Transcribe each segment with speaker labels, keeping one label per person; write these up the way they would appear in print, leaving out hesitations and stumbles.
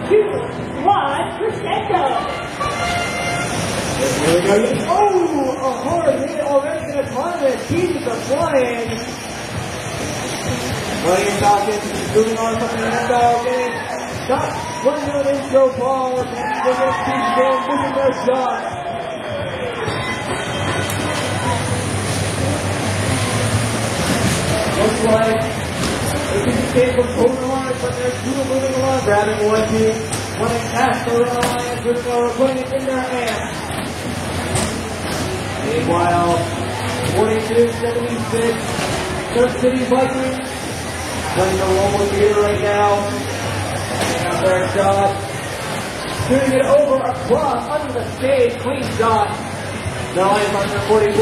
Speaker 1: 2-1 Crescendo.
Speaker 2: Here we go. Oh, a hard hit already in the tournament. Keys are flying. William Dawkins moving on from the inbound game. Shot 1-0 intro ball. And we're going to keep again missing their shot. Looks like they can get from Golden Alliance, but they're still moving along. Grabbing one team, wanting past Golden Alliance, putting it in their hands. Meanwhile, 42-76, Surf City Vikings playing the local theater right now. Taking out their shot. Shooting it over across under the stage. Clean shot. The Lions under 44-19.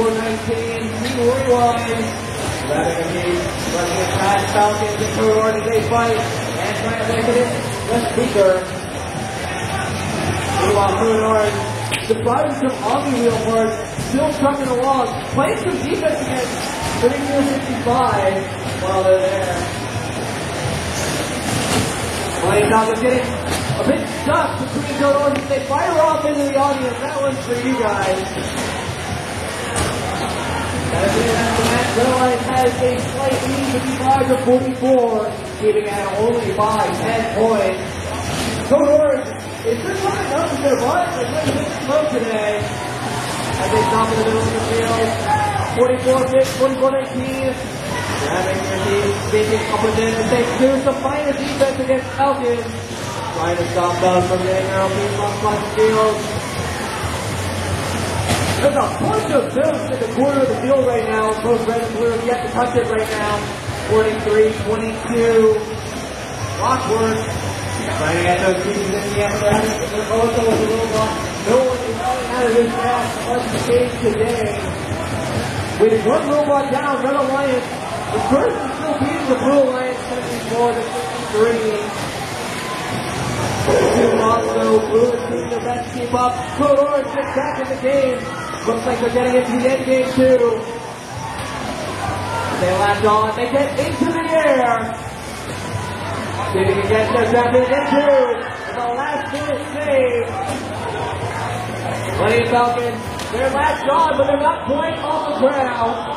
Speaker 2: Rewind. Grabbing a knee. Running it past Falcons and Cohort as they fight. And trying to make it in the speaker. Meanwhile, Cohort surprising some Omni-Wheel parts. Still trucking along, playing some defense against 32-65 while they're there. Playing Dawkins getting a bit stuck between Cohort as they fire off into the audience. That one's for you guys. As the match, Redline has a slight lead, 55-44, keeping at only by 10 points. Cohort is just coming up with their butt. They're going to hit slow today. As they stop in the middle of the field, 44-19, grabbing their team, speaking up with them, and they do some minor defense against Falcons, trying to stop them from getting their own team on the field. There's a bunch of films in the corner of the field right now, both red and blue have yet to touch it right now, 43-22, Rockworth, trying to get those pieces in the end, they're also with a little block. No one is coming out of this match on the stage today. With one robot down, Red Alliance, the first is still beating the Blue Alliance 74-53. Two Moscow, Blue is keeping their best team up. Code Orange gets back in the game. Looks like they're getting into the end game too. They latch on, they get into the air. Shooting against their champion into the last minute save. Plenty of Falcons, they're latched on, but they're not quite off the ground.